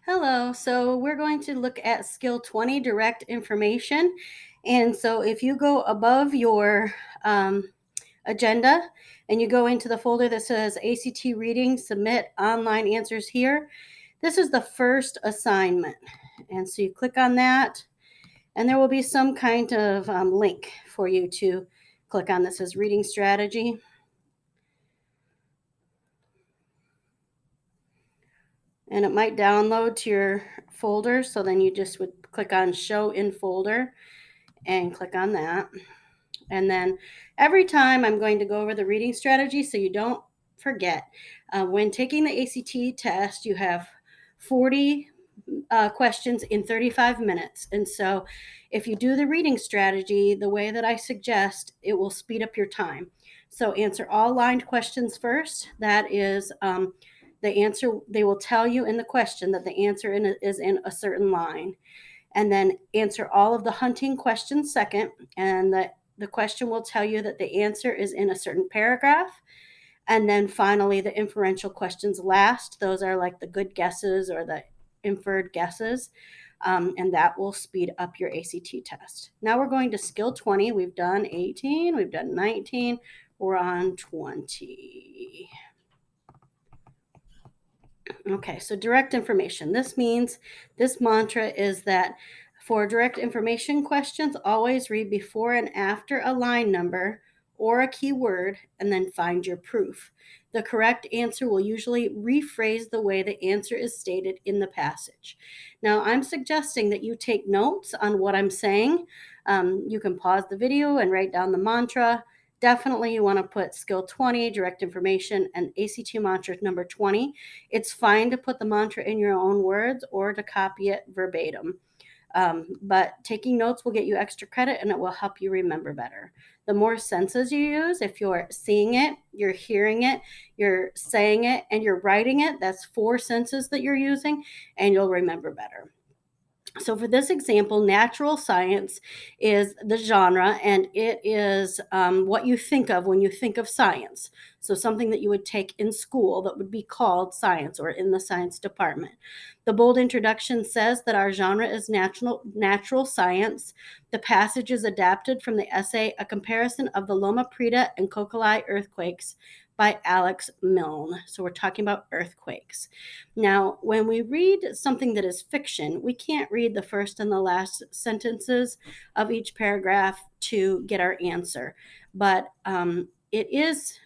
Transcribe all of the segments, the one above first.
Hello. So we're going to look at skill 20, direct information. And so if you go above your agenda and you go into the folder that says ACT reading, submit online answers here, this is the first assignment. And so you click on that, and there will be some kind of link for you to click on that says reading strategy. And it might download to your folder. So then you just would click on show in folder and click on that. And then every time I'm going to go over the reading strategy so you don't forget. When taking the ACT test, you have 40 questions in 35 minutes. And so if you do the reading strategy the way that I suggest, it will speed up your time. So answer all lined questions first. That is the answer. They will tell you in the question that the answer is in a certain line. And then answer all of the hunting questions second. And the question will tell you that the answer is in a certain paragraph. And then finally, the inferential questions last. Those are like the good guesses or the inferred guesses. And that will speed up your ACT test. Now we're going to skill 20. We've done 18, we've done 19, we're on 20. Okay, so direct information. This means this mantra is that for direct information questions, always read before and after a line number or a keyword and then find your proof. The correct answer will usually rephrase the way the answer is stated in the passage. Now, I'm suggesting that you take notes on what I'm saying. You can pause the video and write down the mantra. Definitely, you want to put skill 20, direct information, and ACT mantra number 20. It's fine to put the mantra in your own words or to copy it verbatim. But taking notes will get you extra credit and it will help you remember better. The more senses you use, if you're seeing it, you're hearing it, you're saying it, and you're writing it, that's 4 senses that you're using, and you'll remember better. So for this example, natural science is the genre, and it is what you think of when you think of science. So something that you would take in school that would be called science or in the science department. The bold introduction says that our genre is natural science. The passage is adapted from the essay A Comparison of the Loma Prieta and Kokkolai Earthquakes by Alex Milne. So we're talking about earthquakes. Now, when we read something that is fiction, we can't read the first and the last sentences of each paragraph to get our answer. But it is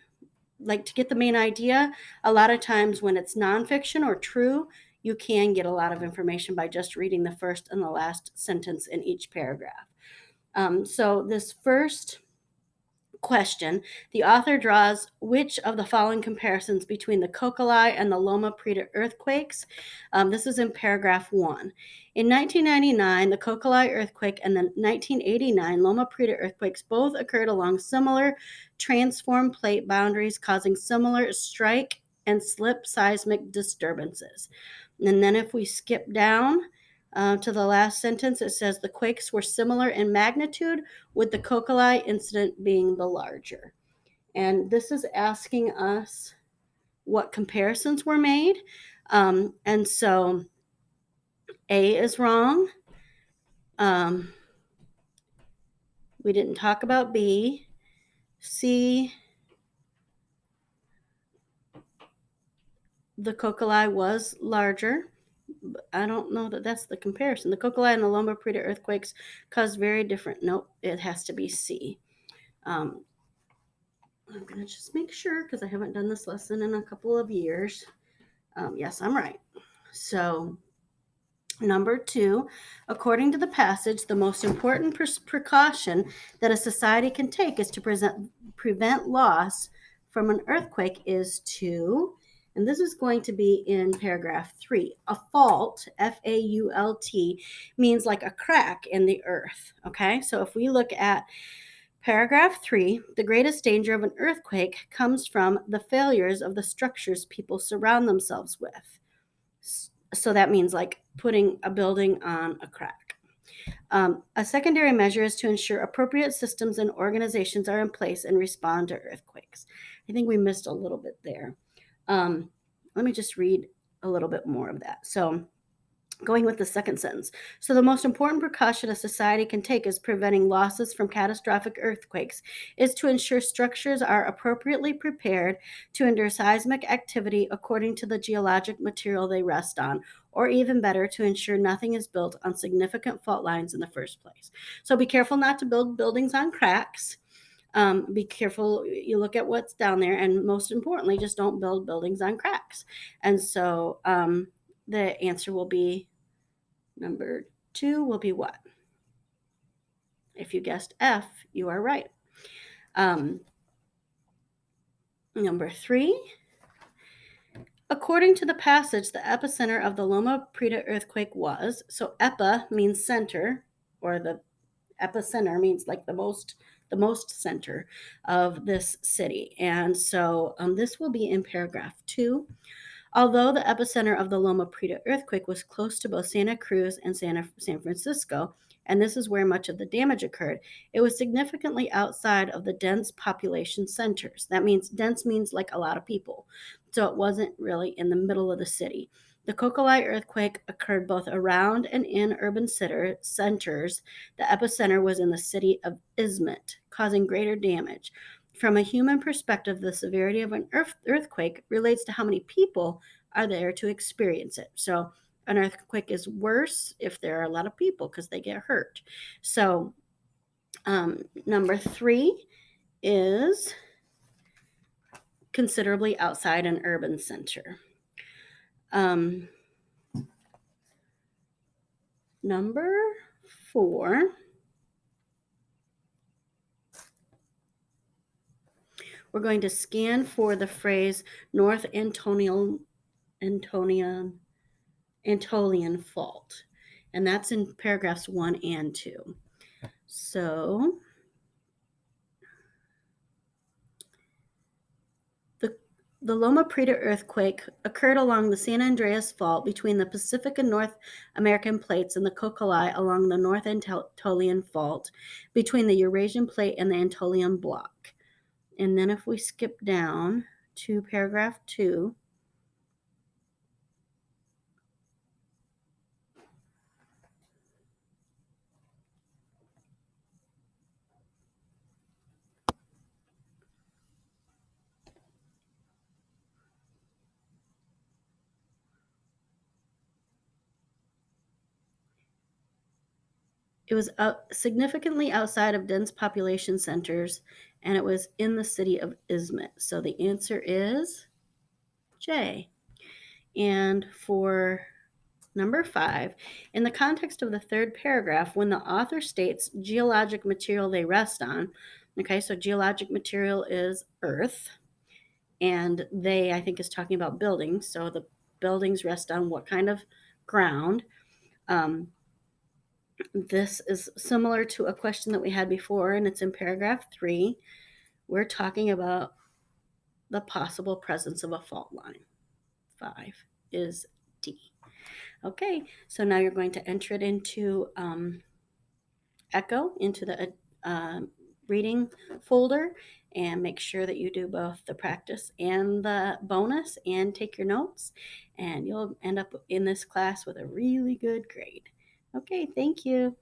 like to get the main idea. A lot of times when it's nonfiction or true, you can get a lot of information by just reading the first and the last sentence in each paragraph. So this first question, the author draws which of the following comparisons between the Kokkolai and the Loma Prieta earthquakes. This is in paragraph 1. In 1999, the Kokkolai earthquake and the 1989 Loma Prieta earthquakes both occurred along similar transform plate boundaries, causing similar strike and slip seismic disturbances. And then if we skip down to the last sentence, it says the quakes were similar in magnitude, with the Kokkolai incident being the larger. And this is asking us what comparisons were made. And so A is wrong. We didn't talk about B. C, the Kokkolai was larger. I don't know that that's the comparison. The Kokkolai and the Loma Prieta earthquakes caused very different. Nope, it has to be C. I'm going to just make sure because I haven't done this lesson in a couple of years. Yes, I'm right. So, number 2, according to the passage, the most important precaution that a society can take is to prevent loss from an earthquake is to, and this is going to be in paragraph 3. A fault, F-A-U-L-T, means like a crack in the earth. Okay, so if we look at paragraph 3, the greatest danger of an earthquake comes from the failures of the structures people surround themselves with. So that means like putting a building on a crack. A secondary measure is to ensure appropriate systems and organizations are in place and respond to earthquakes. I think we missed a little bit there. Let me just read a little bit more of that. So Going with the second sentence. So, the most important precaution a society can take is preventing losses from catastrophic earthquakes is to ensure structures are appropriately prepared to endure seismic activity according to the geologic material they rest on, or even better, to ensure nothing is built on significant fault lines in the first place. So, be careful not to build buildings on cracks. Be careful, you look at what's down there, and most importantly, just don't build buildings on cracks. And so, the answer will be number 2 will be what? If you guessed F, you are right. Number 3, according to the passage, the epicenter of the Loma Prieta earthquake was, so epi means center, or the epicenter means like the most center of this city. And so this will be in paragraph 2. Although the epicenter of the Loma Prieta earthquake was close to both Santa Cruz and San Francisco, and this is where much of the damage occurred, it was significantly outside of the dense population centers. That means dense means like a lot of people. So it wasn't really in the middle of the city. The Cocoli earthquake occurred both around and in urban centers. The epicenter was in the city of Izmit, causing greater damage. From a human perspective, the severity of an earthquake relates to how many people are there to experience it. So, an earthquake is worse if there are a lot of people because they get hurt. So, number 3 is considerably outside an urban center. Number 4. We're going to scan for the phrase North Antonian Fault, and that's in paragraphs 1 and 2. So the Loma Prieta earthquake occurred along the San Andreas Fault between the Pacific and North American plates and the Cocoli along the North Anatolian Fault between the Eurasian plate and the Anatolian block. And then if we skip down to paragraph 2, it was significantly outside of dense population centers, and it was in the city of Izmit. So the answer is J. And for number 5, in the context of the third paragraph, when the author states geologic material they rest on, okay, so geologic material is earth, and they, I think, is talking about buildings. So the buildings rest on what kind of ground? This is similar to a question that we had before, and it's in paragraph 3. We're talking about the possible presence of a fault line. 5 is D. Okay, so now you're going to enter it into Echo, into the reading folder, and make sure that you do both the practice and the bonus and take your notes, and you'll end up in this class with a really good grade. Okay, thank you.